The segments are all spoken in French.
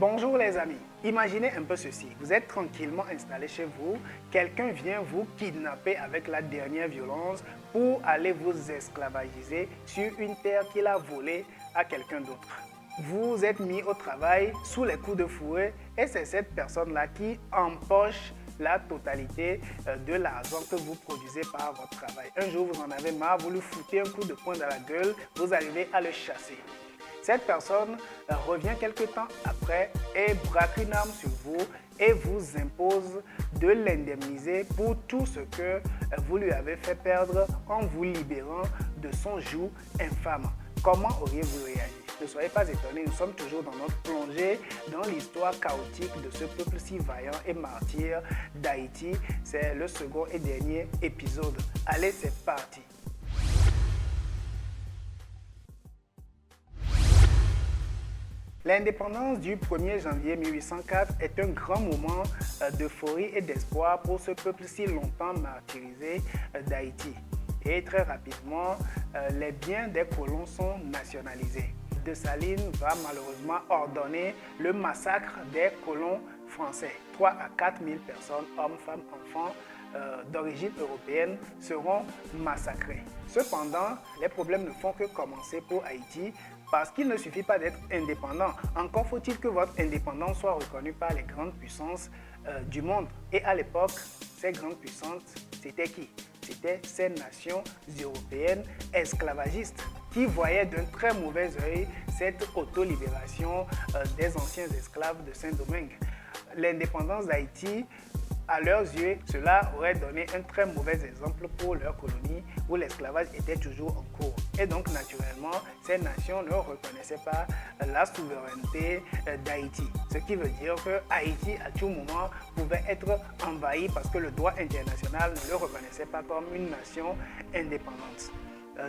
Bonjour les amis, imaginez un peu ceci, vous êtes tranquillement installé chez vous, quelqu'un vient vous kidnapper avec la dernière violence pour aller vous esclavagiser sur une terre qu'il a volée à quelqu'un d'autre. Vous êtes mis au travail sous les coups de fouet et c'est cette personne-là qui empoche la totalité de l'argent que vous produisez par votre travail. Un jour, vous en avez marre, vous lui foutez un coup de poing dans la gueule, vous arrivez à le chasser. Cette personne revient quelque temps après et braque une arme sur vous et vous impose de l'indemniser pour tout ce que vous lui avez fait perdre en vous libérant de son joug infâme. Comment auriez-vous réagi? Ne soyez pas étonnés, nous sommes toujours dans notre plongée dans l'histoire chaotique de ce peuple si vaillant et martyr d'Haïti. C'est le second et dernier épisode. Allez, c'est parti! L'indépendance du 1er janvier 1804 est un grand moment d'euphorie et d'espoir pour ce peuple si longtemps martyrisé d'Haïti. Et très rapidement, les biens des colons sont nationalisés. Dessalines va malheureusement ordonner le massacre des colons français. 3 à 4 000 personnes, hommes, femmes, enfants, d'origine européenne seront massacrés. Cependant, les problèmes ne font que commencer pour Haïti parce qu'il ne suffit pas d'être indépendant. Encore faut-il que votre indépendance soit reconnue par les grandes puissances du monde. Et à l'époque, ces grandes puissances, c'était qui? C'était ces nations européennes esclavagistes qui voyaient d'un très mauvais œil cette auto-libération des anciens esclaves de Saint-Domingue. L'indépendance d'Haïti, à leurs yeux, cela aurait donné un très mauvais exemple pour leur colonie où l'esclavage était toujours en cours. Et donc, naturellement, ces nations ne reconnaissaient pas la souveraineté d'Haïti. Ce qui veut dire que Haïti, à tout moment, pouvait être envahi parce que le droit international ne le reconnaissait pas comme une nation indépendante.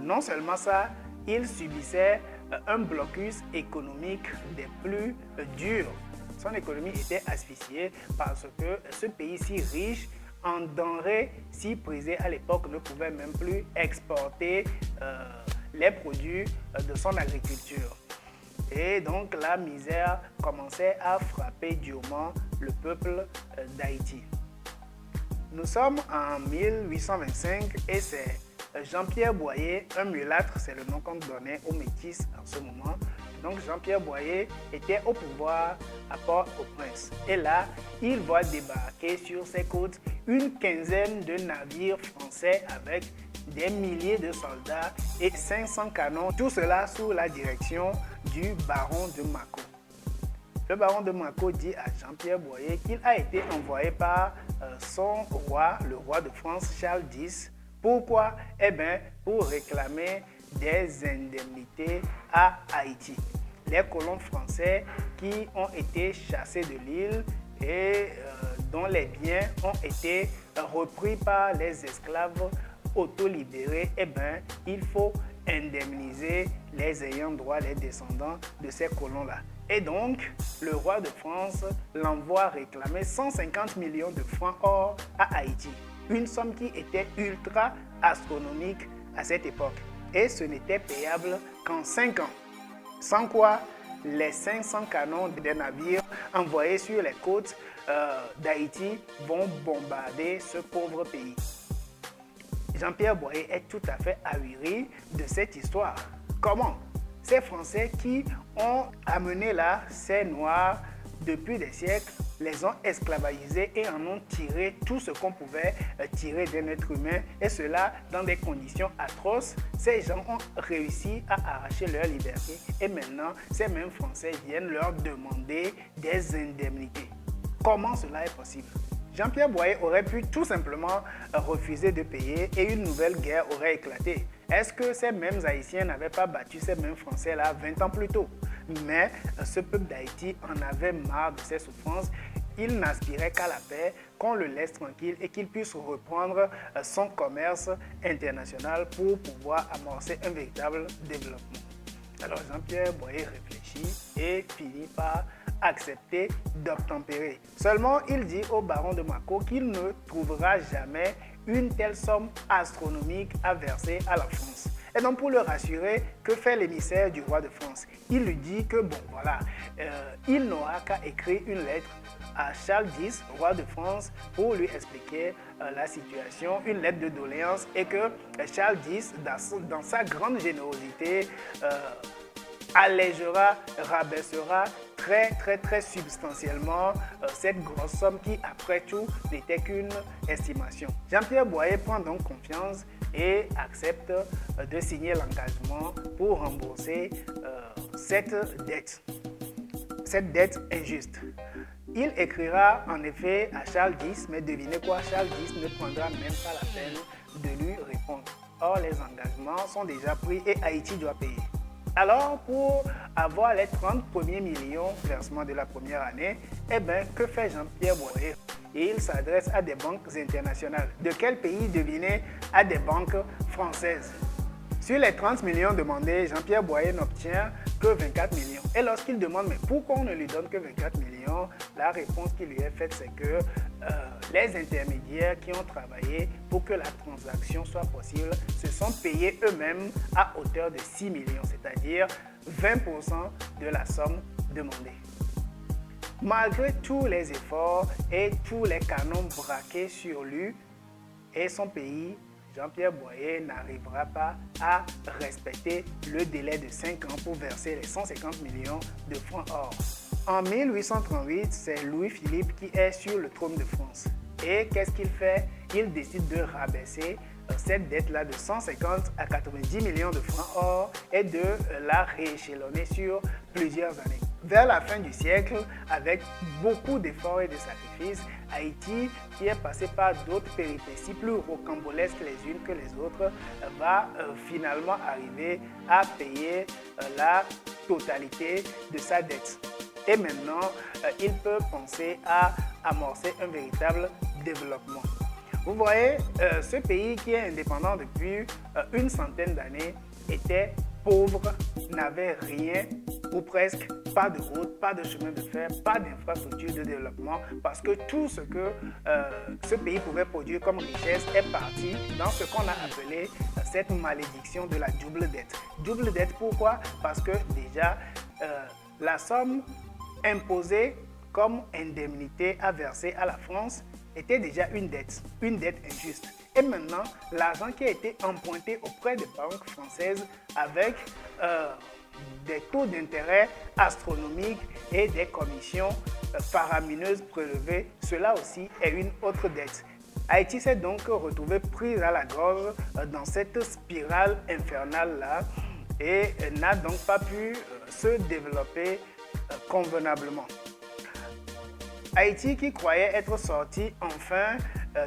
Non seulement ça, il subissait un blocus économique des plus durs. Son économie était asphyxiée parce que ce pays si riche en denrées si prisées à l'époque ne pouvait même plus exporter les produits de son agriculture. Et donc la misère commençait à frapper durement le peuple d'Haïti. Nous sommes en 1825 et c'est Jean-Pierre Boyer, un mulâtre, c'est le nom qu'on donnait aux métis en ce moment. Donc Jean-Pierre Boyer était au pouvoir à Port-au-Prince. Et là, il voit débarquer sur ses côtes une quinzaine de navires français avec des milliers de soldats et 500 canons. Tout cela sous la direction du baron de Mâcon. Le baron de Mâcon dit à Jean-Pierre Boyer qu'il a été envoyé par son roi, le roi de France, Charles X. Pourquoi? Eh bien, pour réclamer des indemnités à Haïti. Les colons français qui ont été chassés de l'île et dont les biens ont été repris par les esclaves auto-libérés, eh bien, il faut indemniser les ayants droit, les descendants de ces colons-là. Et donc, le roi de France l'envoie réclamer 150 millions de francs or à Haïti. Une somme qui était ultra astronomique à cette époque. Et ce n'était payable qu'en 5 ans. Sans quoi, les 500 canons des navires envoyés sur les côtes d'Haïti vont bombarder ce pauvre pays. Jean-Pierre Boyer est tout à fait ahuri de cette histoire. Comment? Ces Français qui ont amené là ces Noirs depuis des siècles, les ont esclavagisés et en ont tiré tout ce qu'on pouvait tirer d'un être humain, et cela dans des conditions atroces. Ces gens ont réussi à arracher leur liberté et maintenant ces mêmes Français viennent leur demander des indemnités. Comment cela est possible? Jean-Pierre Boyer aurait pu tout simplement refuser de payer et une nouvelle guerre aurait éclaté. Est-ce que ces mêmes Haïtiens n'avaient pas battu ces mêmes Français-là 20 ans plus tôt? Mais ce peuple d'Haïti en avait marre de ses souffrances. Il n'aspirait qu'à la paix, qu'on le laisse tranquille et qu'il puisse reprendre son commerce international pour pouvoir amorcer un véritable développement. Alors Jean-Pierre Boyer réfléchit et finit par accepter d'obtempérer. Seulement, il dit au baron de Mâcon qu'il ne trouvera jamais une telle somme astronomique à verser à la France. Et donc, pour le rassurer, que fait l'émissaire du roi de France? Il lui dit que bon voilà, il n'aura qu'à écrire une lettre à Charles X, roi de France, pour lui expliquer la situation, une lettre de doléance, et que Charles X, dans sa grande générosité, allégera, rabaissera très substantiellement cette grosse somme qui, après tout, n'était qu'une estimation. Jean-Pierre Boyer prend donc confiance et accepte de signer l'engagement pour rembourser cette dette injuste. Il écrira en effet à Charles X, mais devinez quoi, Charles X ne prendra même pas la peine de lui répondre. Or, les engagements sont déjà pris et Haïti doit payer. Alors, pour avoir les 30 premiers millions versements de la première année, eh bien, que fait Jean-Pierre Boyer? Et il s'adresse à des banques internationales. De quel pays, devinez? À des banques françaises. Sur les 30 millions demandés, Jean-Pierre Boyer n'obtient que 24 millions. Et lorsqu'il demande mais pourquoi on ne lui donne que 24 millions, la réponse qui lui est faite, c'est que les intermédiaires qui ont travaillé pour que la transaction soit possible se sont payés eux-mêmes à hauteur de 6 millions, c'est-à-dire 20% de la somme demandée. Malgré tous les efforts et tous les canons braqués sur lui et son pays, Jean-Pierre Boyer n'arrivera pas à respecter le délai de 5 ans pour verser les 150 millions de francs or. En 1838, c'est Louis-Philippe qui est sur le trône de France. Et qu'est-ce qu'il fait? Il décide de rabaisser cette dette-là de 150 à 90 millions de francs or et de la rééchelonner sur plusieurs années. Vers la fin du siècle, avec beaucoup d'efforts et de sacrifices, Haïti, qui est passé par d'autres péripéties plus rocambolesques les unes que les autres, va finalement arriver à payer la totalité de sa dette. Et maintenant, il peut penser à amorcer un véritable développement. Vous voyez, ce pays qui est indépendant depuis une centaine d'années était pauvre, n'avait rien ou presque, pas de route, pas de chemin de fer, pas d'infrastructure de développement, parce que tout ce que ce pays pouvait produire comme richesse est parti dans ce qu'on a appelé cette malédiction de la double dette. Double dette, pourquoi? Parce que déjà, la somme imposée comme indemnité à verser à la France était déjà une dette injuste. Et maintenant, l'argent qui a été emprunté auprès des banques françaises avec des taux d'intérêt astronomiques et des commissions faramineuses prélevées, cela aussi est une autre dette. Haïti s'est donc retrouvé prise à la gorge dans cette spirale infernale-là et n'a donc pas pu se développer convenablement. Haïti, qui croyait être sorti enfin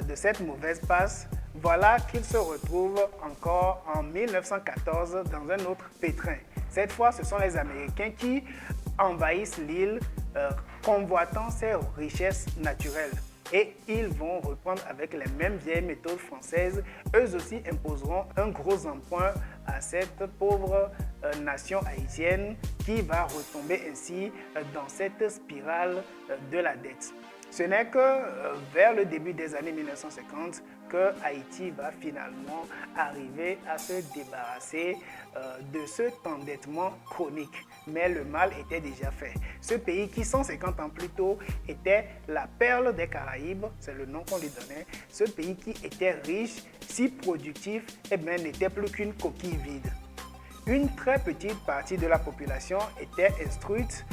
de cette mauvaise passe, voilà qu'il se retrouve encore en 1914 dans un autre pétrin. Cette fois, ce sont les Américains qui envahissent l'île, convoitant ses richesses naturelles. Et ils vont reprendre avec les mêmes vieilles méthodes françaises. Eux aussi imposeront un gros emprunt à cette pauvre nation haïtienne qui va retomber ainsi dans cette spirale de la dette. Ce n'est que vers le début des années 1950 que Haïti va finalement arriver à se débarrasser de cet endettement chronique. Mais le mal était déjà fait. Ce pays qui 150 ans plus tôt était la perle des Caraïbes, c'est le nom qu'on lui donnait, ce pays qui était riche, si productif, eh bien, n'était plus qu'une coquille vide. Une très petite partie de la population était instruite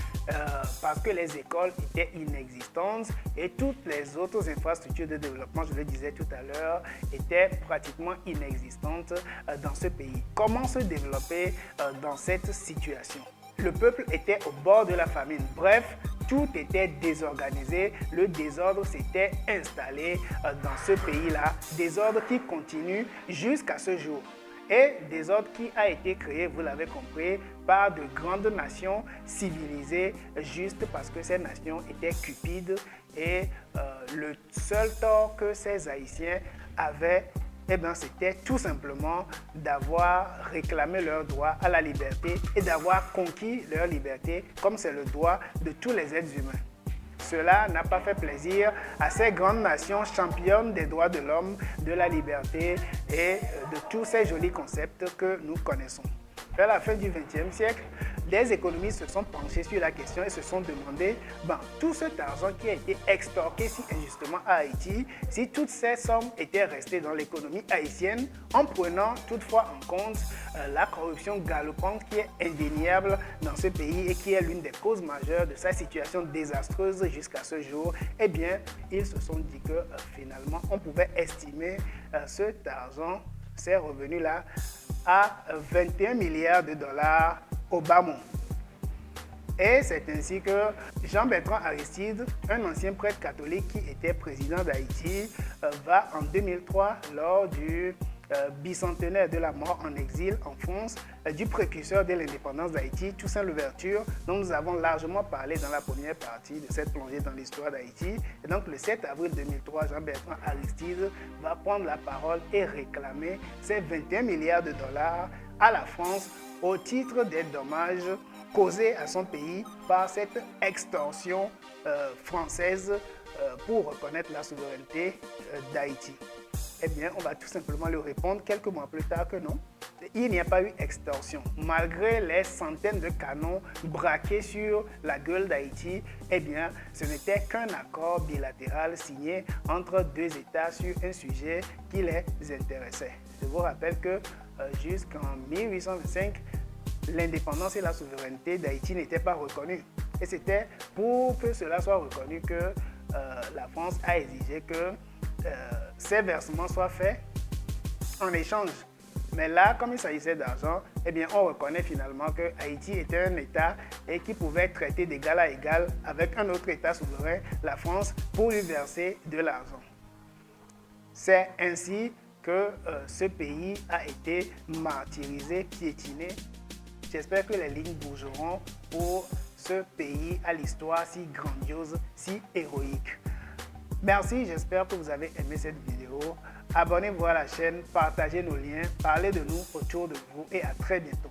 parce que les écoles étaient inexistantes et toutes les autres infrastructures de développement, je le disais tout à l'heure, étaient pratiquement inexistantes dans ce pays. Comment se développer dans cette situation? Le peuple était au bord de la famine. Bref, tout était désorganisé. Le désordre s'était installé dans ce pays-là. Désordre qui continue jusqu'à ce jour. Et désordre qui a été créé, vous l'avez compris, par de grandes nations civilisées, juste parce que ces nations étaient cupides et le seul tort que ces Haïtiens avaient, eh bien, c'était tout simplement d'avoir réclamé leur droit à la liberté et d'avoir conquis leur liberté comme c'est le droit de tous les êtres humains. Cela n'a pas fait plaisir à ces grandes nations championnes des droits de l'homme, de la liberté et de tous ces jolis concepts que nous connaissons. vers la fin du XXe siècle, des économistes se sont penchés sur la question et se sont demandé, tout cet argent qui a été extorqué si injustement à Haïti, si toutes ces sommes étaient restées dans l'économie haïtienne, en prenant toutefois en compte la corruption galopante qui est indéniable dans ce pays et qui est l'une des causes majeures de sa situation désastreuse jusqu'à ce jour, eh bien, ils se sont dit que finalement, on pouvait estimer cet argent, ces revenus-là, à 21 milliards de dollars au bas mot. Et c'est ainsi que Jean-Bertrand Aristide, un ancien prêtre catholique qui était président d'Haïti, va en 2003, lors du bicentenaire de la mort en exil en France, du précurseur de l'indépendance d'Haïti, Toussaint Louverture, dont nous avons largement parlé dans la première partie de cette plongée dans l'histoire d'Haïti. Et donc le 7 avril 2003, Jean-Bertrand Aristide va prendre la parole et réclamer ces 21 milliards de dollars à la France au titre des dommages causés à son pays par cette extorsion française pour reconnaître la souveraineté d'Haïti. Eh bien, on va tout simplement lui répondre quelques mois plus tard que non. Il n'y a pas eu extorsion. Malgré les centaines de canons braqués sur la gueule d'Haïti, eh bien, ce n'était qu'un accord bilatéral signé entre deux États sur un sujet qui les intéressait. Je vous rappelle que jusqu'en 1825, l'indépendance et la souveraineté d'Haïti n'étaient pas reconnues. Et c'était pour que cela soit reconnu que la France a exigé que ces versements soient faits en échange. Mais là, comme il s'agissait d'argent, eh bien, on reconnaît finalement que Haïti était un État et qui pouvait être traité d'égal à égal avec un autre État souverain, la France, pour lui verser de l'argent. C'est ainsi que ce pays a été martyrisé, piétiné. J'espère que les lignes bougeront pour ce pays à l'histoire si grandiose, si héroïque. Merci, j'espère que vous avez aimé cette vidéo. Abonnez-vous à la chaîne, partagez nos liens, parlez de nous autour de vous et à très bientôt.